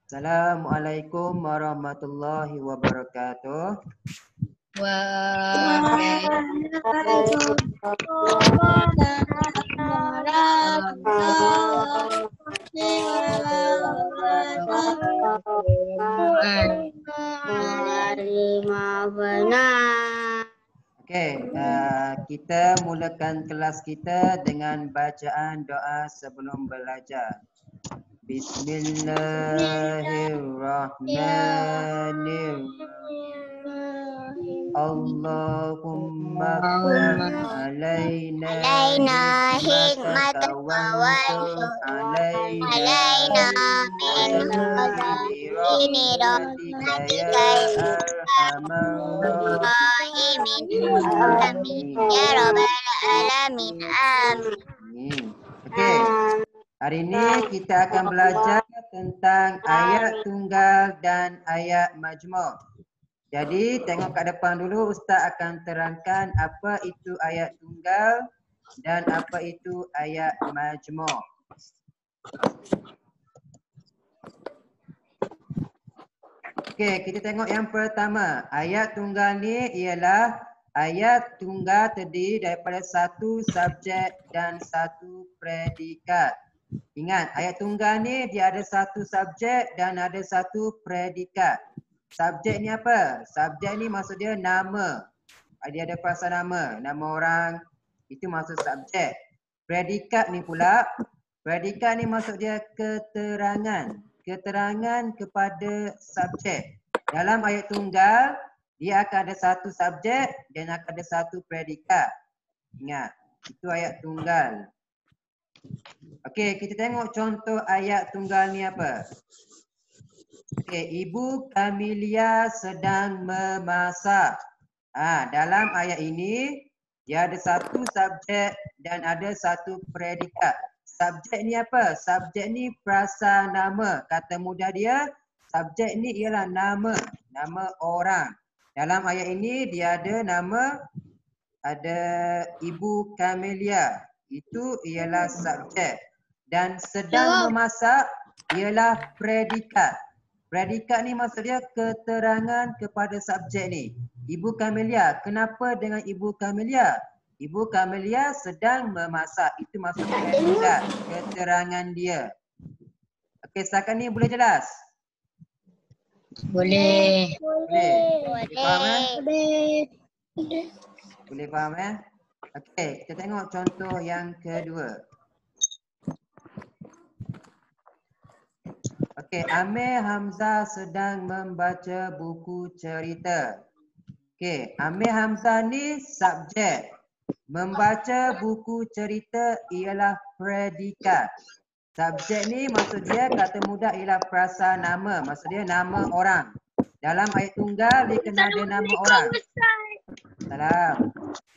Assalamualaikum warahmatullahi wabarakatuh. Okey, kita mulakan kelas kita dengan bacaan doa sebelum belajar. Bismillahirrahmanirrahim. Allahumma alaina hikmataka wa ansur alaina min rahmatika ya arhamar rahimin. Amin ya rabbal alamin. Amin. Okey. Hari ini kita akan belajar tentang ayat tunggal dan ayat majmuk. Jadi tengok kat depan dulu, Ustaz akan terangkan apa itu ayat tunggal dan apa itu ayat majmuk. Okey, kita tengok yang pertama. Ayat tunggal ni ialah ayat tunggal terdiri daripada satu subjek dan satu predikat. Ingat, ayat tunggal ni dia ada satu subjek dan ada satu predikat. Subjek ni apa? Subjek ni maksud dia nama. Dia ada perasaan nama, nama orang. Itu maksud subjek. Predikat ni pula, predikat ni maksud dia keterangan. Keterangan kepada subjek. Dalam ayat tunggal, dia akan ada satu subjek dan akan ada satu predikat. Ingat, itu ayat tunggal. Okey, kita tengok contoh ayat tunggal ni apa. Okey, Ibu Kamilia sedang memasak. Dalam ayat ini, dia ada satu subjek dan ada satu predikat. Subjek ni apa? Subjek ni perasaan nama. Kata mudah dia, subjek ni ialah nama. Nama orang. Dalam ayat ini, dia ada nama, ada Ibu Kamilia. Itu ialah subjek. Dan sedang memasak ialah predikat. Predikat ni maksud dia keterangan kepada subjek ni. Ibu Kamilia, kenapa dengan Ibu Kamilia? Ibu Kamilia sedang memasak. Itu maksud predikat, keterangan dia. Okey, setakat ni boleh jelas? Boleh. Boleh. Faham Boleh. Boleh faham Okey, kita tengok contoh yang kedua. Okey, Amir Hamzah sedang membaca buku cerita. Okey, Amir Hamzah ni subjek. Membaca buku cerita ialah predikat. Subjek ni maksud dia kata mudah ialah perasaan nama. Maksud dia nama orang. Dalam ayat tunggal dia kena ada nama orang. Salam.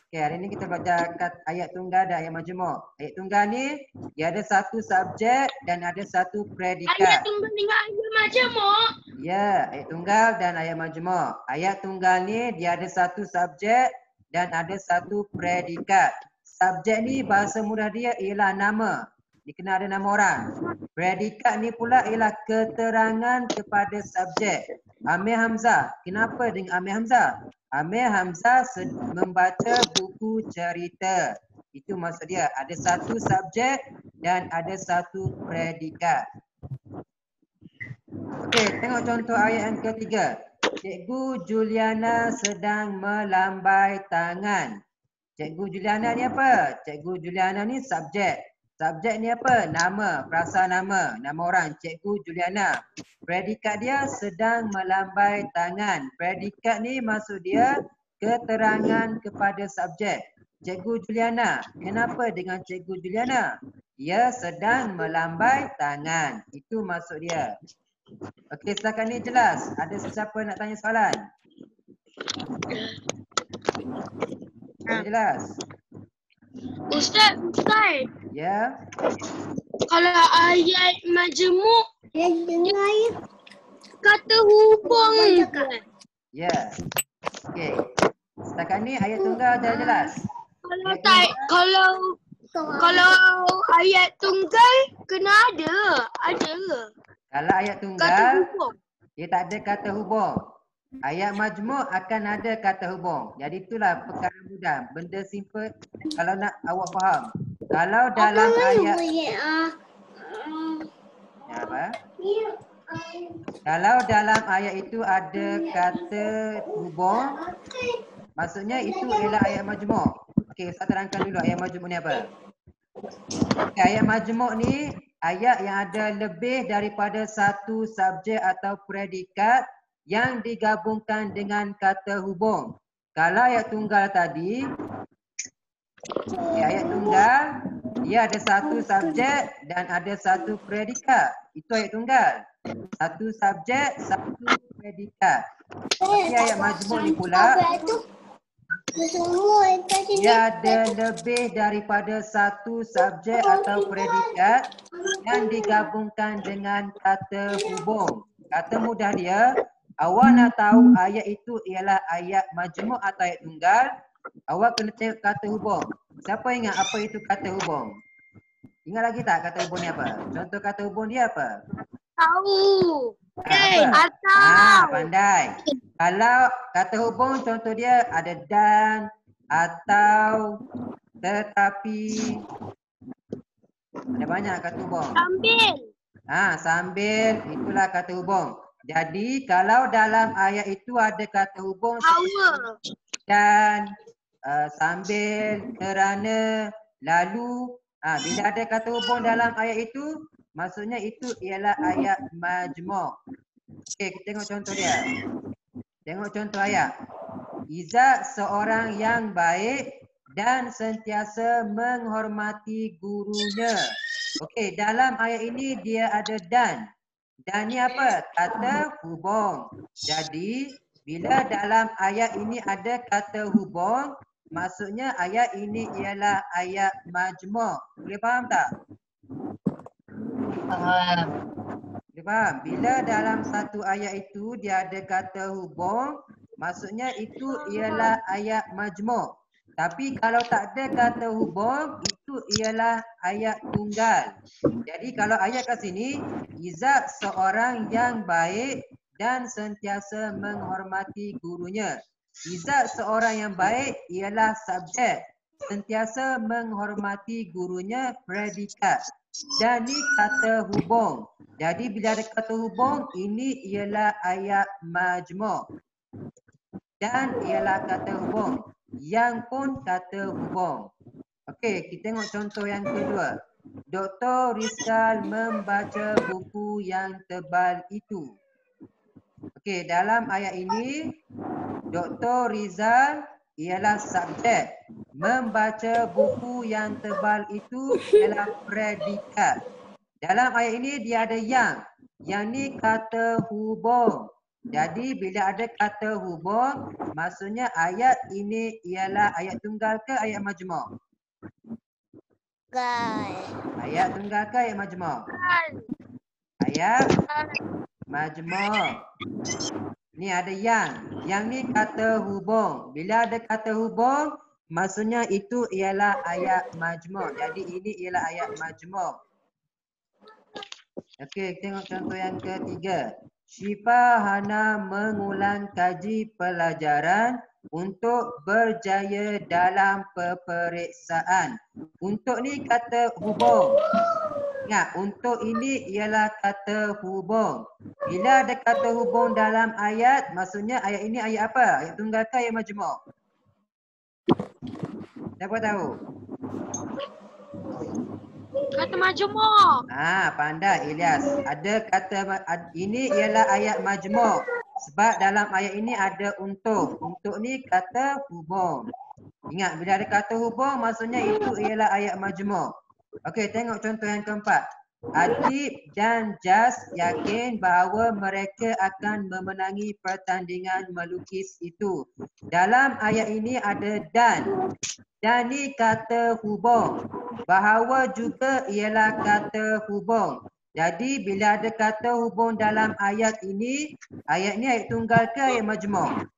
Okey, hari ni kita belajar ayat tunggal dan ayat majmuk. Ayat tunggal ni dia ada satu subjek dan ada satu predikat. Ayat tunggal dengan ayat majmuk. Ya, ayat tunggal dan ayat majmuk. Ayat tunggal ni dia ada satu subjek dan ada satu predikat. Subjek ni bahasa mudah dia ialah nama. Dia kena ada nama orang. Predikat ni pula ialah keterangan kepada subjek. Amir Hamzah. Kenapa dengan Amir Hamzah? Amir Hamzah membaca buku cerita. Itu maksud dia. Ada satu subjek dan ada satu predikat. Okey, tengok contoh ayat yang ketiga. Cikgu Juliana sedang melambai tangan. Cikgu Juliana ni apa? Cikgu Juliana ni subjek. Subjek ni apa? Nama, perasaan nama. Nama orang, Cikgu Juliana. Predikat dia sedang melambai tangan. Predikat ni maksud dia keterangan kepada subjek. Cikgu Juliana. Kenapa dengan Cikgu Juliana? Dia sedang melambai tangan. Itu maksud dia. Okey, setakat ni jelas. Ada sesiapa nak tanya soalan? Jelas? Ustaz. Ya. Kalau ayat majmuk, kata hubung. Ya. Okey. Setakat ni ayat tunggal dah jelas. Kalau ayat tunggal kena ada ke? Kalau ayat Kata tunggal, hubung. dia tak ada kata hubung. Ayat majmuk akan ada kata hubung. Jadi itulah perkara mudah. Benda simple kalau nak awak faham. Kalau dalam ayat... Apa? Kalau dalam ayat itu ada kata hubung, maksudnya itu ialah ayat majmuk. Okey, saya terangkan dulu ayat majmuk ni apa. Okay, ayat majmuk ni ayat yang ada lebih daripada satu subjek atau predikat yang digabungkan dengan kata hubung. Kalau ayat tunggal tadi, ayat tunggal dia ada satu subjek dan ada satu predikat. Itu ayat tunggal. Satu subjek, satu predikat. Tapi ayat majmuk ni pula dia ada lebih daripada satu subjek atau predikat yang digabungkan dengan kata hubung. Kata mudah dia, awak nak tahu ayat itu ialah ayat majmuk atau ayat tunggal, awak kena tengok kata hubung. Siapa ingat apa itu kata hubung? Ingat lagi tak kata hubung ni apa? Contoh kata hubung dia apa? Tahu. Apa? Atau. Pandai. Kalau kata hubung contoh dia ada dan, atau, tetapi. Ada banyak kata hubung. Sambil. Sambil itulah kata hubung. Jadi kalau dalam ayat itu ada kata hubung Power. dan, sambil, kerana, lalu, bila ada kata hubung dalam ayat itu, maksudnya itu ialah ayat majmuk. Okey, kita tengok contoh dia. Tengok contoh ayat. Iza seorang yang baik dan sentiasa menghormati gurunya. Okey, dalam ayat ini dia ada dan. Dan ni apa? Kata hubung. Jadi, bila dalam ayat ini ada kata hubung, maksudnya ayat ini ialah ayat majmuk. Boleh faham tak? Faham. Boleh faham? Bila dalam satu ayat itu dia ada kata hubung, maksudnya itu ialah ayat majmuk. Tapi kalau tak ada kata hubung, itu ialah ayat tunggal. Jadi kalau ayat kat sini, Izzat seorang yang baik dan sentiasa menghormati gurunya. Izzat seorang yang baik ialah subjek. Sentiasa menghormati gurunya predikat. Dan ni kata hubung. Jadi bila ada kata hubung, ini ialah ayat majmuk. Dan ialah kata hubung. Yang pun kata hubung. Okey, kita tengok contoh yang kedua. Dr. Rizal membaca buku yang tebal itu. Okey, dalam ayat ini, Dr. Rizal ialah subjek. Membaca buku yang tebal itu ialah predikat. Dalam ayat ini dia ada yang. Yang ni kata hubung. Jadi bila ada kata hubung, maksudnya ayat ini ialah ayat tunggal ke ayat majmuk? Ayat tunggal ke ayat majmuk? Ayat majmuk. Ni ada yang. Yang ni kata hubung. Bila ada kata hubung, maksudnya itu ialah ayat majmuk. Jadi ini ialah ayat majmuk. Okey, tengok contoh yang ketiga. Syifa Hana mengulang kaji pelajaran untuk berjaya dalam peperiksaan. Untuk ni kata hubung. Ingat, untuk ini ialah kata hubung. Bila ada kata hubung dalam ayat, maksudnya ayat ini ayat apa? Ayat tunggal ke ayat majmuk? Siapa tahu? Kata majmuk. Pandai Ilyas. Ada kata ini ialah ayat majmuk. Sebab dalam ayat ini ada untuk. Untuk ni kata hubung. Ingat, bila ada kata hubung, maksudnya itu ialah ayat majmuk. Okey, tengok contoh yang keempat. Adib dan Jas yakin bahawa mereka akan memenangi pertandingan melukis itu. Dalam ayat ini ada dan. Dan ni kata hubung. Bahawa juga ialah kata hubung. Jadi bila ada kata hubung dalam ayat ini, ayat ni ayat tunggal ke ayat majmuk?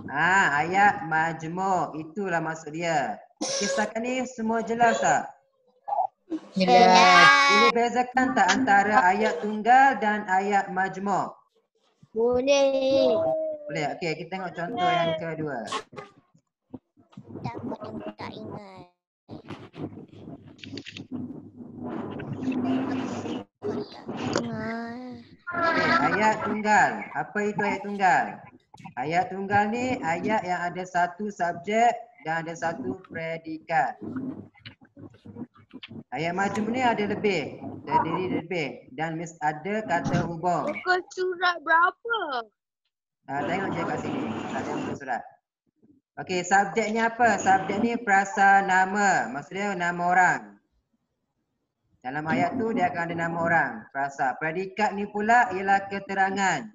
Ayat majmuk. Itulah maksud dia. Okey, setakat ni semua jelas tak? Boleh bezakan tak antara ayat tunggal dan ayat majmuk? Boleh. Boleh. Okey, kita tengok contoh yang kedua. Takut aku tak ingat. Okey, ayat tunggal. Apa itu ayat tunggal? Ayat tunggal ni ayat yang ada satu subjek dan ada satu predikat. Ayat majmuk ni ada lebih, terdiri lebih dan ada kata hubung. Buka surat berapa? Tengok je kat sini. Tak ada muka surat. Okey, subjeknya apa? Subjek ni perasa nama. Maksudnya nama orang. Dalam ayat tu dia akan ada nama orang, perasa. Predikat ni pula ialah keterangan.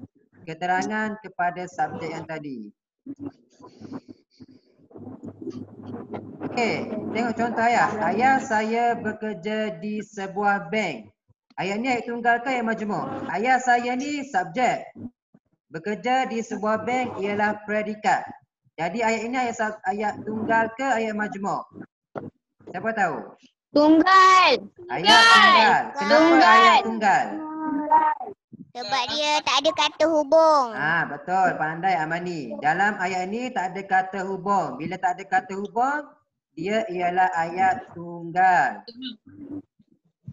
Keterangan kepada subjek yang tadi. Okey, tengok contoh ayat. Ayah saya bekerja di sebuah bank. Ayat ni ayat tunggal ke ayat majmuk? Ayah saya ni subjek. Bekerja di sebuah bank ialah predikat. Jadi ayat ini ayat tunggal ke ayat majmuk? Siapa tahu? Tunggal. Ayat tunggal. Kenapa ayat tunggal? Sebab dia tak ada kata hubung. Betul. Pandai Amani. Dalam ayat ini tak ada kata hubung. Bila tak ada kata hubung, dia ialah ayat tunggal.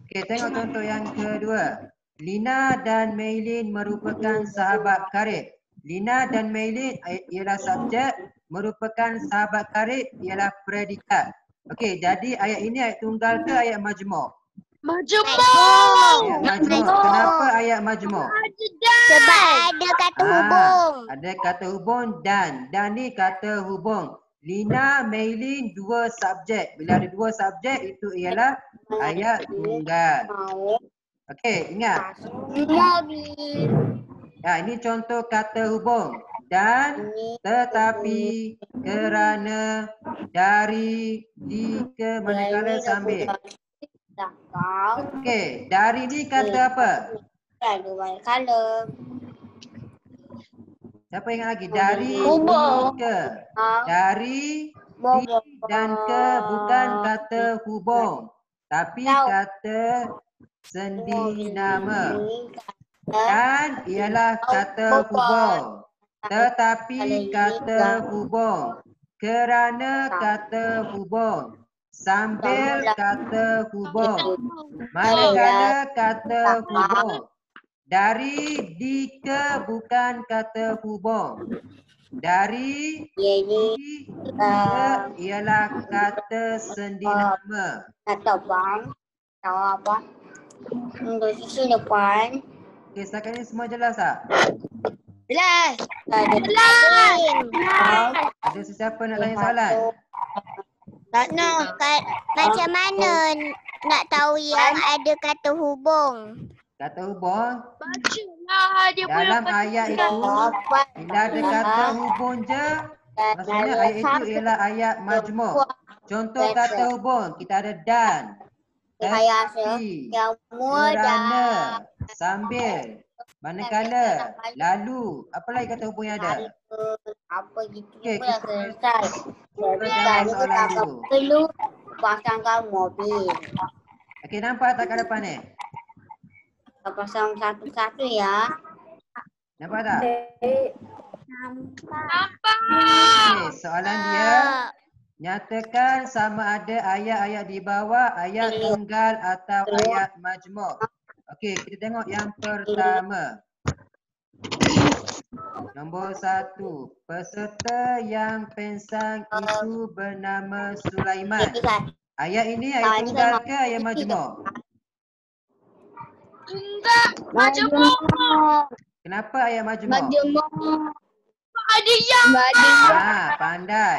Okey, tengok contoh yang kedua. Lina dan Maylin merupakan sahabat karib. Lina dan Maylin ialah subjek, merupakan sahabat karib ialah predikat. Okey, jadi ayat ini ayat tunggal ke ayat majmuk? Majmuk. Ayat majmuk. Kenapa ayat majmuk? Sebab ada kata hubung. Ada kata hubung dan. Dan ni kata hubung. Lina, Maylin, dua subjek. Bila ada dua subjek, itu ialah ayat tunggal. Okey, ingat. Ini contoh kata hubung. Dan, tetapi, kerana, dari, di, ke, manakala, sambil. Okey, dari ni kata apa? Siapa ingat lagi? Dari, di, ke. Dari, di, dan ke bukan kata hubung. Tapi kata sendi nama. Dan ialah kata hubung. Tetapi kata hubung. Kerana kata hubung. Sambil kata hubung. Manakala kata hubung. Dari, di, ke bukan kata hubung. Dari, di, ke ialah kata sendi nama. Tahu bang. Tahu apa? Untuk sisi depan. Okey, setakat ni semua jelas tak? Jelas. Ada sesiapa nak tanya soalan? Tak nak. Macam mana nak tahu yang ada kata hubung? Kata hubung, Bacalah dia dalam ayat itu, bila ada kata hubung je, maksudnya ayat itu ialah ayat majmuk. Contoh kata hubung, kita ada dan, tetapi, kerana, sambil, manakala, lalu. Apa lagi kata hubung yang ada? Apa gitu Okey, pula selesai. jawab soalan dulu. Perlu pasangkan mobil. Okey, nampak tak kat depan ni? Pasang satu-satu ya. Nampak tak? Nampak. Okey, soalan dia, nyatakan sama ada ayat-ayat di bawah ayat tunggal atau ayat majmuk. Okey, kita tengok yang pertama. Nombor 1. Peserta yang pensang itu bernama Sulaiman. Ayat ini ayat tunggal ke ayat majmuk? Tunggal. Majmuk. Kenapa ayat majmuk? Ada yang. Pandai.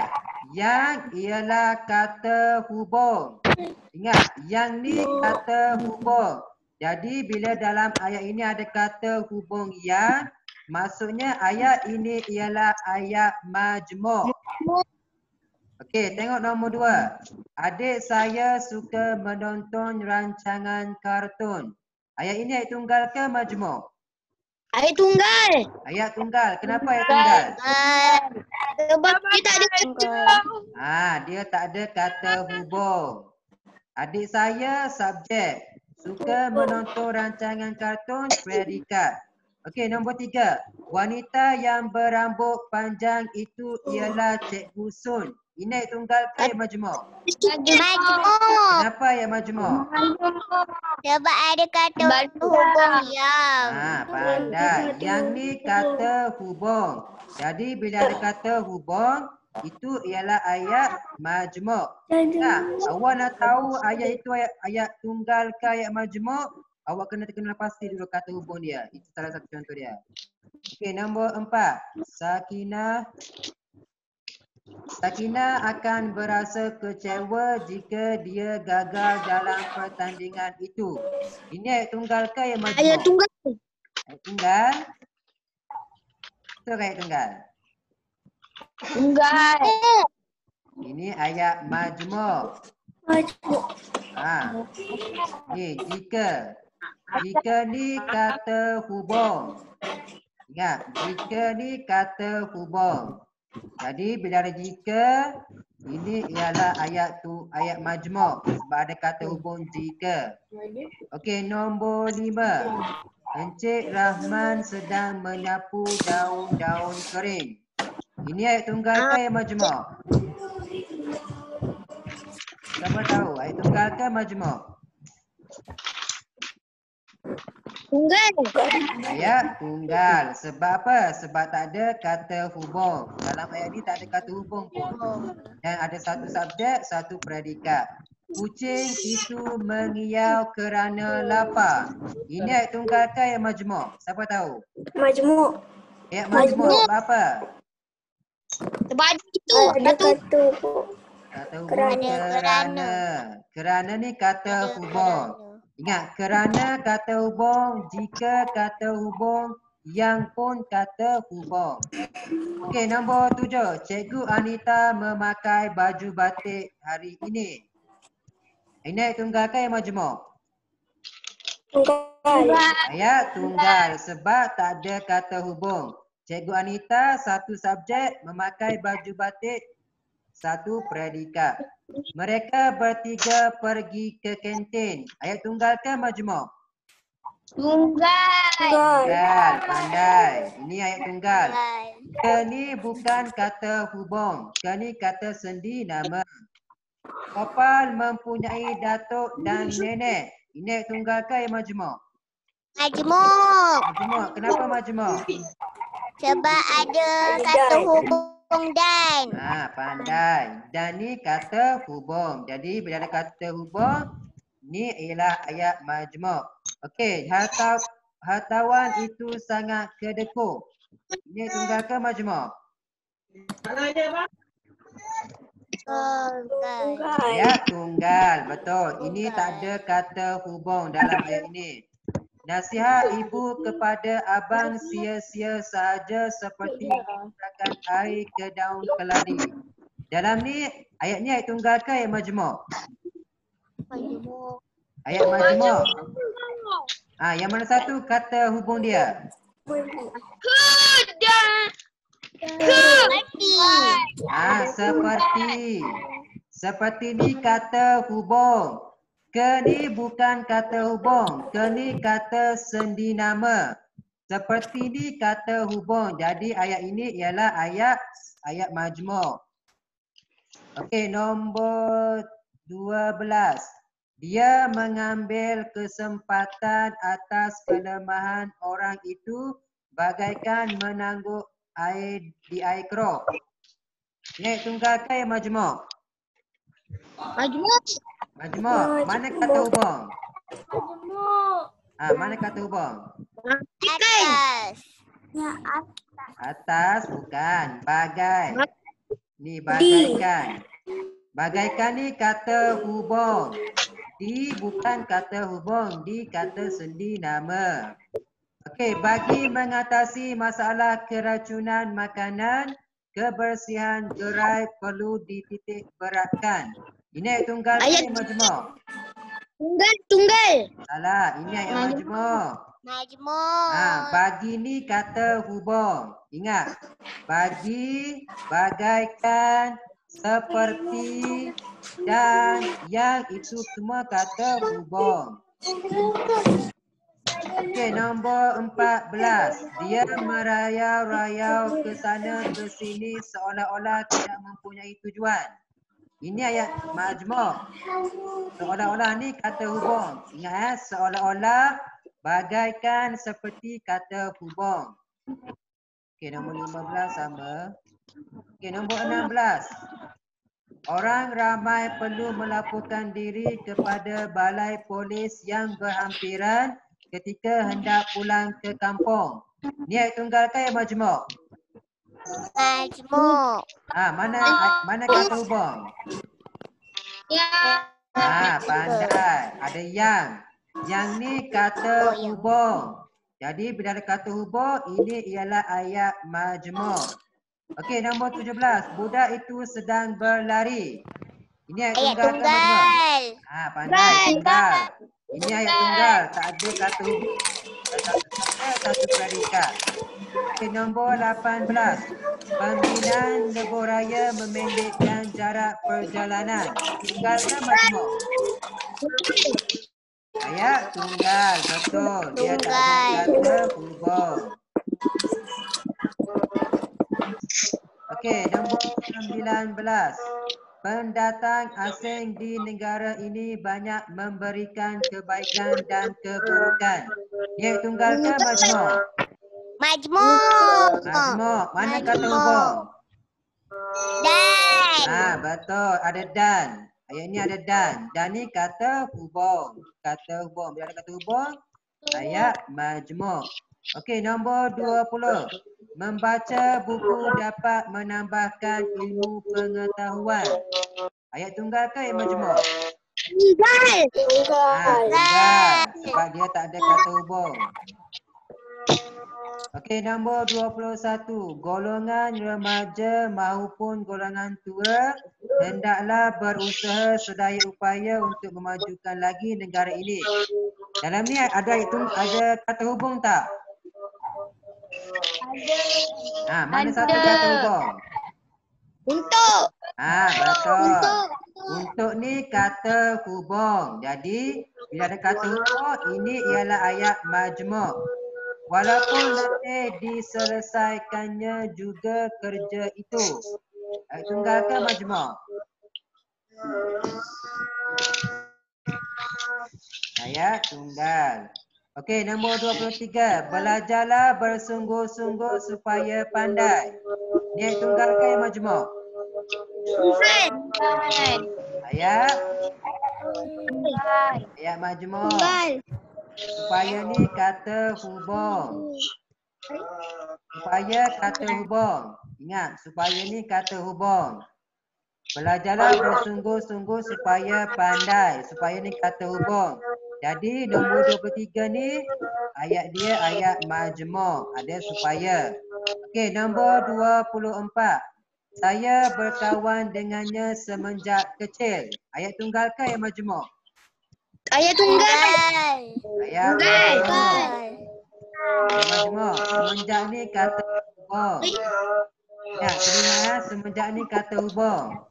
Yang ialah kata hubung. Ingat, yang ni kata hubung. Jadi bila dalam ayat ini ada kata hubung yang, maksudnya ayat ini ialah ayat majmuk. Okey, tengok nombor 2. Adik saya suka menonton rancangan kartun. Ayat ini ayat tunggal ke majmuk? Ayat tunggal. Ayat tunggal. Kenapa ayat tunggal? Sebab dia tak ada kata. Dia tak ada kata hubung. Adik saya subjek. Suka menonton rancangan kartun predikat. Okey, nombor 3. Wanita yang berambut panjang itu ialah Cikgu Sun. Ini tunggal ke yang majmuk? Majmuk. Kenapa yang majmuk? Sebab ada kata hubung yang. Pandai. Yang ni kata hubung. Jadi bila ada kata hubung, itu ialah ayat majmuk. Awak nak tahu ayat itu ayat tunggal ke ayat majmuk? Awak kena kenal pasti dulu kata hubung dia. Itu salah satu contoh dia. Okey, nombor 4. Sakinah akan berasa kecewa jika dia gagal dalam pertandingan itu. Ini ayat tunggal ke ayat majmuk? Ayat tunggal. Ayat tunggal. Betul ke ayat tunggal? Tunggal. Ini ayat majmuk. Ni jika. Jika ni kata hubung. Ingat, jika ni kata hubung. Jadi bila ada jika, ini ialah ayat majmuk sebab ada kata hubung jika. Okey, nombor 5. Encik Rahman sedang menyapu daun-daun kering. Ini ayat tunggal ke ayat majmuk? Siapa tahu ayat tunggal ke majmuk? Tunggal. Ayat tunggal. Sebab apa? Sebab tak ada kata hubung. Dalam ayat ni tak ada kata hubung pun. Dan ada satu subjek, satu predikat. Kucing itu mengiau kerana lapar. Ini ayat tunggal ke ayat majmuk? Siapa tahu? Majmuk. Ayat majmuk apa? Sebab itu. Kata Kata hubung kerana. Kerana ni kata hubung. Ingat, kerana kata hubung, jika kata hubung, yang pun kata hubung. Okey, nombor 7. Cikgu Anita memakai baju batik hari ini. Ini ayat tunggal ke ayat majmuk? Ayat tunggal sebab tak ada kata hubung. Cikgu Anita satu subjek, memakai baju batik satu predikat. Mereka bertiga pergi ke kantin. Ayat tunggal ke majmuk? Tunggal. Tunggal, pandai. Ini ayat tunggal. Ke ni bukan kata hubung. Ke ni kata sendi nama. Kopal mempunyai datuk dan nenek. Ini ayat tunggal ke ayat majmuk? Majmuk. Majmuk. Kenapa majmuk? Sebab ada kata hubung dan. Pandai. Dan ni kata hubung. Jadi bila ada kata hubung, ni ialah ayat majmuk. Okey, hartawan itu sangat kedekut. Ini tunggal ke majmuk? Ayat tunggal. Betul. Ini tak ada kata hubung dalam ayat ini. Nasihat ibu kepada abang sia-sia sahaja seperti menggunakan air ke daun keladi. Dalam ni, ayat ni ayat tunggal ke ayat majmuk? Ayat majmuk. Yang mana satu kata hubung dia? Seperti. Seperti ni kata hubung. Ke ni bukan kata hubung. Ke ni kata sendi nama. Seperti ni kata hubung. Jadi ayat ini ialah ayat majmuk. Okey, nombor 12. Dia mengambil kesempatan atas kelemahan orang itu bagaikan menangguk air di air keruh. Ini tunggal ke ayat majmuk? Majmuk. Majmuk. Mana kata hubung? Mana kata hubung? Atas. Atas bukan. Bagai. Ni bagaikan. Bagaikan ni kata hubung. Di bukan kata hubung. Di kata sendi nama. Okey, bagi mengatasi masalah keracunan makanan, kebersihan gerai perlu dititik beratkan. Ini ayat tunggal ke majmuk? Tunggal. Salah, ini ayat majmuk. Majmuk. Bagi ni kata hubung. Ingat. Bagi, bagaikan, seperti, dan, yang, itu semua kata hubung. Okey, nombor 14. Dia merayau-rayau ke sana ke sini seolah-olah tidak mempunyai tujuan. Ini ayat majmuk. Seolah-olah ni kata hubung. Ingat seolah-olah, bagaikan, seperti kata hubung. Okey, nombor 15 sama. Okey, nombor 16. Orang ramai perlu melaporkan diri kepada balai polis yang berhampiran ketika hendak pulang ke kampung. Ni ayat tunggal ke ayat majmuk? Majmuk. Mana kata hubung? Ya. Pandai. Ada yang. Yang ni kata hubung. Jadi bila ada kata hubung, ini ialah ayat majmuk. Okey, nombor 17. Budak itu sedang berlari. Ini ayat tunggal ke majmuk? Pandai, tunggal. Ini ayat tunggal. Tak ada kata hubung. Satu predikat. Okey, nombor 18. Pimpinan lebuh raya memendekkan jarak perjalanan. Tunggal ke majmuk? Ayat tunggal, betul. Dia tak ada kata hubung. Okey, nombor 19. Pendatang asing di negara ini banyak memberikan kebaikan dan keburukan. Dia tunggal ke majmuk? Majmuk. Majmuk. Mana kata hubung? Dan. Betul. Ada dan. Ayat ni ada dan. Dan ni kata hubung. Kata hubung. Bila ada kata hubung, ayat majmuk. Okey, nombor 20. Membaca buku dapat menambahkan ilmu pengetahuan. Ayat tunggal ke ayat majmuk? Tunggal. Tunggal. Sebab dia tak ada kata hubung. Okey, nombor 21. Golongan remaja maupun golongan tua hendaklah berusaha sedaya upaya untuk memajukan lagi negara ini. Dalam ni ada kata hubung tak? Mana satu kata hubung? Untuk. Betul. Untuk ni kata hubung. Jadi bila ada kata hubung, ini ialah ayat majmuk. Walaupun letih diselesaikannya juga kerja itu. Ayat tunggal ke majmuk? Ayat tunggal. Okey, nombor 23. Belajarlah bersungguh-sungguh supaya pandai. Ni ayat tunggal ke ayat majmuk? Ayat majmuk. Supaya ni kata hubung. Supaya kata hubung. Ingat, supaya ni kata hubung. Belajarlah bersungguh-sungguh supaya pandai. Supaya ni kata hubung. Jadi nombor 23 ni ayat dia ayat majmuk. Ada supaya. Okey, nombor 24. Saya berkawan dengannya semenjak kecil. Ayat tunggal ke ayat majmuk? Ayat tunggal. Ayat majmuk. Ayat majmuk. Semenjak ni kata hubung. Ya, telinga semenjak ni kata hubung.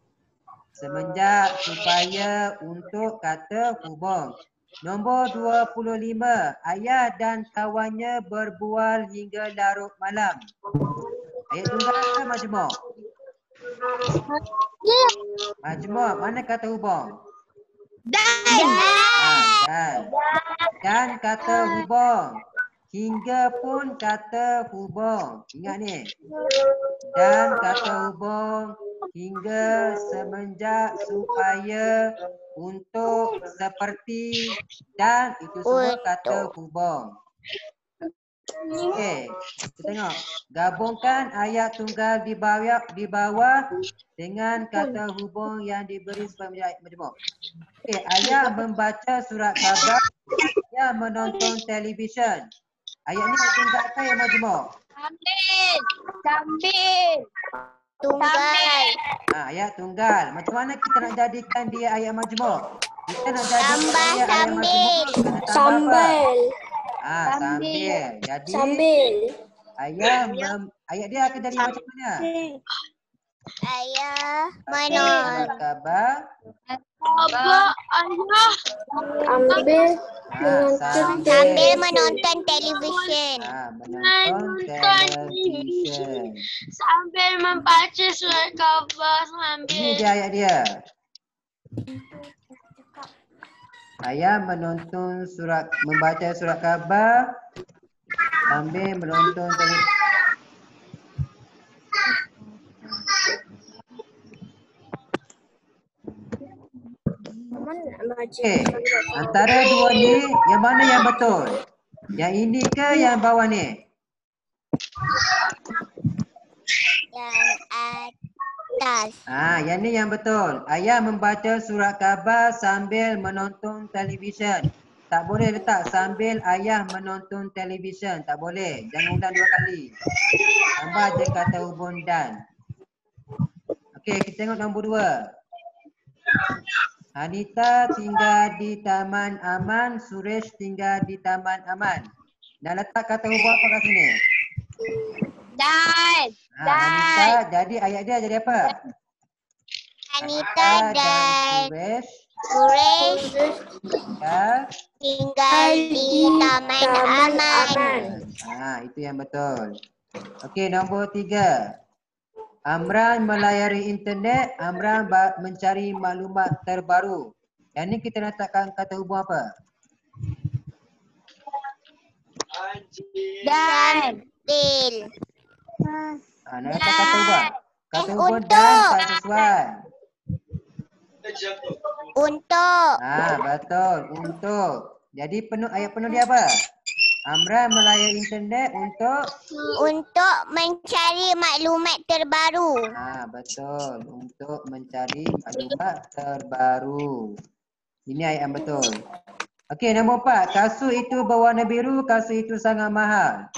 Semenjak, supaya, untuk, kata hubung. Nombor 25. Ayah dan kawannya berbual hingga larut malam. Ayat tunggal ke majmuk? Majmuk. Mana kata hubung? Dan. Dan kata hubung. Hingga pun kata hubung. Ingat ni. Dan kata hubung. Hingga, semenjak, supaya, untuk, seperti, dan, itu semua kata hubung. Okey, kita tengok. Gabungkan ayat tunggal di bawah dengan kata hubung yang diberi supaya menjadi ayat majmuk. Okey, ayat membaca surat khabar, ayat menonton televisyen. Ayat ni ayat tunggal ke ayat majmuk? Sambil. Tunggal. Ayat tunggal. Macam mana kita nak jadikan dia ayat majmuk? Kita nak jadikan dia ayat majmuk, kena tambah apa? Sambil. Jadi ayat dia akan jadi macam mana? Ayah Surat khabar. Abah, ayah. Sambil menonton televisyen. Menonton televisyen. Sambil membaca surat khabar Ini dia ayat dia. Ayah membaca surat khabar sambil menonton televisi. Okey, antara dua ni yang mana yang betul? Yang ini ke yang bawah ni? Yang atas. Yang ni yang betul. Ayah membaca surat khabar sambil menonton televisyen. Tak boleh letak sambil ayah menonton televisyen. Tak boleh. Jangan ulang dua kali. Tambah je kata hubung dan. Okey, kita tengok nombor 2. Anita tinggal di Taman Aman, Suresh tinggal di Taman Aman. Nak letak kata hubung apa kat sini? Dan. Anita, jadi ayat dia jadi apa? Anita dan Suresh tinggal di Taman Aman. Itu yang betul. Okey, nombor 3. Amran melayari internet, Amran mencari maklumat terbaru. Yang ni kita letakkan kata hubung apa? Dan. Nak letak kata hubung. Kata hubung dan tak sesuai. Untuk. Betul. Untuk. Jadi ayat penuh dia apa? Amran melayari internet Untuk mencari maklumat terbaru. Betul. Untuk mencari maklumat terbaru. Ini ayat yang betul. Okey, nombor 4. Kasut itu berwarna biru, kasut itu sangat mahal.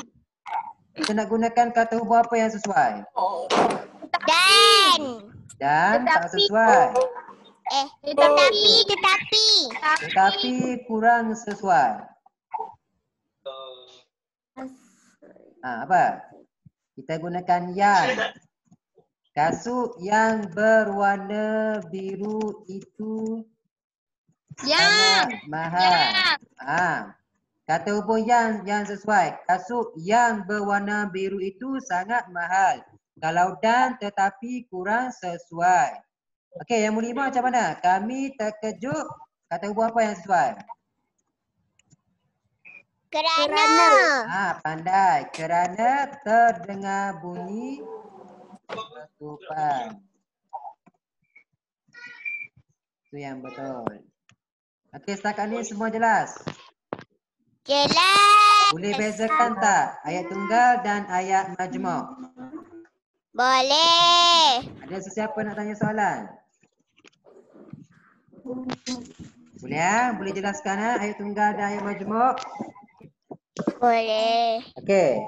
Kita nak gunakan kata hubung apa yang sesuai? Dan tak sesuai. Tetapi kurang sesuai. Apa? Kita gunakan yang. Kasut yang berwarna biru itu sangat mahal. Kata hubung yang sesuai. Kasut yang berwarna biru itu sangat mahal. Kalau dan tetapi kurang sesuai. Okey, yang mulia macam mana? Kami terkejut. Kata hubung apa yang sesuai? Kerana. Pandai. Kerana terdengar bunyi ketupan. Itu yang betul. Okey, setakat ni semua jelas? Jelas. Boleh bezakan tak ayat tunggal dan ayat majmuk? Boleh. Ada sesiapa nak tanya soalan? Boleh Boleh jelaskan ayat tunggal dan ayat majmuk? Boleh. Okey.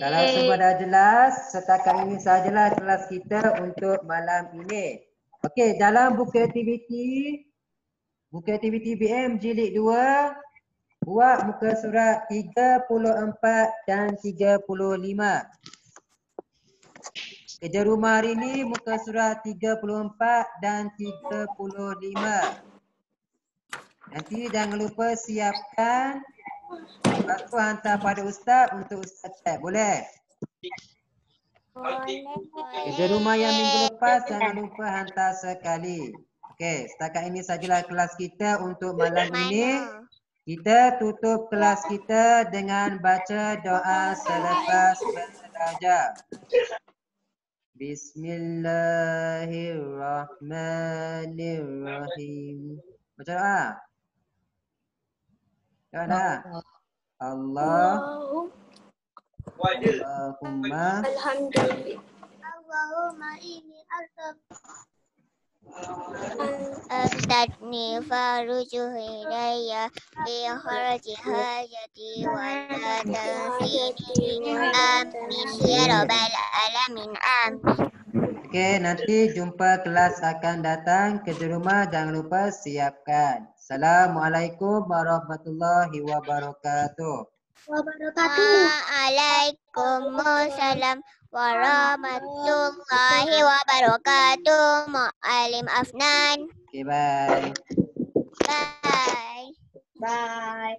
Kalau semua dah jelas, setakat ini sahajalah kelas kita untuk malam ini. Okey, dalam buku aktiviti BM jilid 2, buat muka surat 34 dan 35. Kerja rumah hari ini muka surat 34 dan 35. Nanti jangan lupa siapkan. Lepas tu hantar pada ustaz untuk ustaz cek. Boleh? Kerja rumah yang minggu lepas jangan lupa hantar sekali. Okey, setakat ini sajalah kelas kita untuk malam ini. Kita tutup kelas kita dengan baca doa selepas belajar. Bismillahirrahmanirrahim. Baca doa. Doa. Allahumma ini أفتني فارجه إلي في خرج حاجتي ولا تنسيني آمين يا رب العالمين آمين. Okey, nanti jumpa kelas akan datang. Kerja rumah jangan lupa siapkan. Assalamualaikum warahmatullahi wabarakatuh. Waalaikumsalam warahmatullahi wabarakatuh. Mu'alim Afnan. Okay, bye. Bye. Bye.